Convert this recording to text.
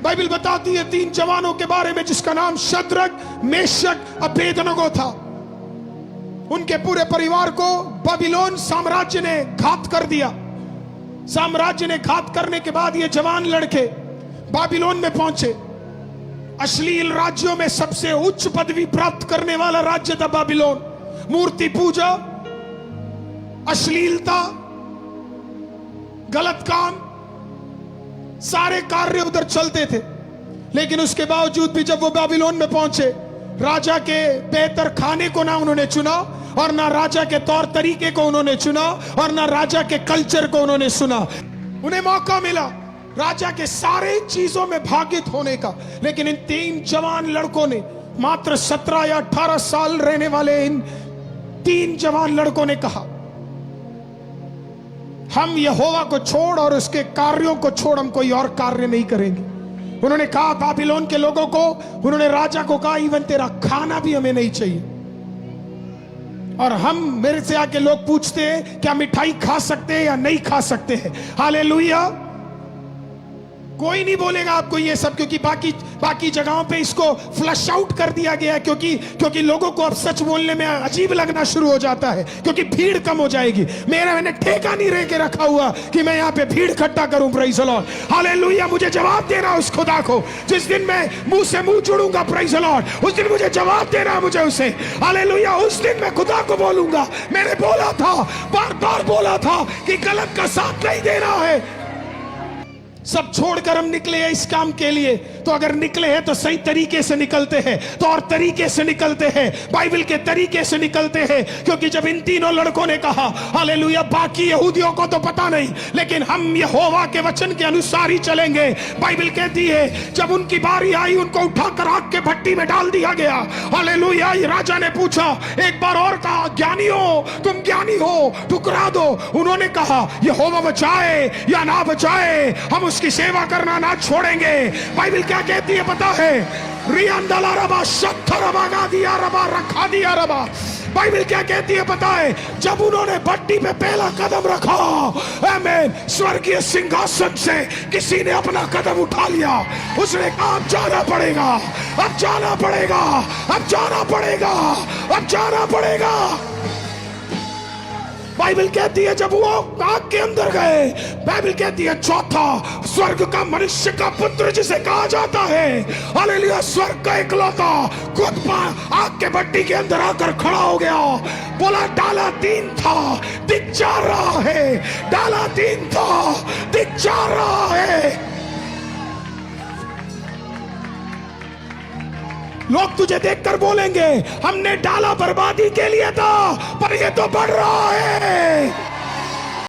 Bible बताती है 3 जवानों के बारे में जिसका नाम शद्रक, मेशक, अबेदनगो था। उनके पूरे परिवार को बाबिलोन साम्राज्य ने घात कर दिया। साम्राज्य ने घात करने के बाद ये जवान लड़के बाबिलोन में पहुंचे। अश्लील राज्यों में सबसे उच्च पदवी प्राप्त करने वाला राज्य था बाबिलोन। मूर्ति पूजा, अश्लीलता, गलत काम, सारे कार्य उधर चलते थे। लेकिन उसके बावजूद भी जब वो बाबिलोन में पहुंचे, राजा के बेहतर खाने को ना उन्होंने चुना, और ना राजा के तौर तरीके को उन्होंने चुना, और ना राजा के कल्चर को उन्होंने सुना। उन्हें मौका मिला राजा के सारे चीजों में भागित होने का, लेकिन इन 3 जवान लड़कों ने, मात्र 17 या 18 साल रहने वाले इन 3 जवान लड़कों ने कहा, हम यहोवा को छोड़ और उसके कार्यों को छोड़ हम कोई और कार्य नहीं करेंगे। उन्होंने कहा बाबिलोन के लोगों को, उन्होंने राजा को कहा इवन तेरा खाना भी हमें नहीं चाहिए। और हम, मेरे से आके लोग पूछते हैं क्या मिठाई खा सकते हैं या नहीं खा सकते हैं। हालेलुया। कोई नहीं बोलेगा आपको ये सब, क्योंकि बाकी जगहों पे इसको फ्लश आउट कर दिया गया है, क्योंकि लोगों को अब सच बोलने में अजीब लगना शुरू हो जाता है, क्योंकि भीड़ कम हो जाएगी। मैंने ठेका नहीं रह के रखा हुआ कि मैं यहाँ पे भीड़ इकट्ठा करूं। Praise the Lord, hallelujah. मुझे जवाब देना उस खुदा को जिस दिन मैं मुंह से मुंह जुड़ूंगा, प्रेज़ द लॉर्ड, उस दिन मुझे जवाब देना मुझे उसे। हालेलुया। उस दिन मैं खुदा को बोलूंगा, मैंने बोला था, बार बार बोला था कि गलत का साथ नहीं देना है। सब छोड़कर हम निकले हैं इस काम के लिए, तो अगर निकले हैं तो सही तरीके से निकलते हैं, तो और तरीके से निकलते हैं, बाइबल के तरीके से निकलते हैं। क्योंकि जब इन 3 लड़कों ने कहा हालेलुया, बाकी यहूदियों को तो पता नहीं, लेकिन हम यहोवा के वचन के अनुसार ही चलेंगे। बाइबल कहती है जब उनकी बारी आई, उनको उठाकर आग के भट्टी में डाल दिया गया। हालेलुया। राजा ने पूछा, एक बार और कहा, ज्ञानी हो तुम, ज्ञानी हो, ठुकरा दो। उन्होंने कहा यहोवा बचाए या ना बचाए, हम उसकी सेवा करना ना छोड़ेंगे। बाइबल क्या कहती है पता है? रियंदला रबा शत्थरबा गा दिया रबा रखा दिया रबा। बाइबल क्या कहती है पता है? जब उन्होंने भट्टी पे पहला कदम रखा, आमीन, स्वर्गीय सिंहासन से किसी ने अपना कदम उठा लिया। उसने कहा अब जाना पड़ेगा, अब जाना पड़ेगा, अब जाना पड़ेगा, अब जाना पड़ेगा। बाइबल कहती है जब वो आग के अंदर गए, बाइबल कहती है चौथा, स्वर्ग का मनुष्य का पुत्र जिसे कहा जाता है, हालेलुया, स्वर्ग का इकलौता खुद आग के भट्टी के अंदर आकर खड़ा हो गया। बोला डाला 3 था, दिख जा रहा है, डाला 3 था, दिख जा रहा है। लोग तुझे देखकर बोलेंगे हमने डाला बर्बादी के लिए था, पर ये तो बढ़ रहा है।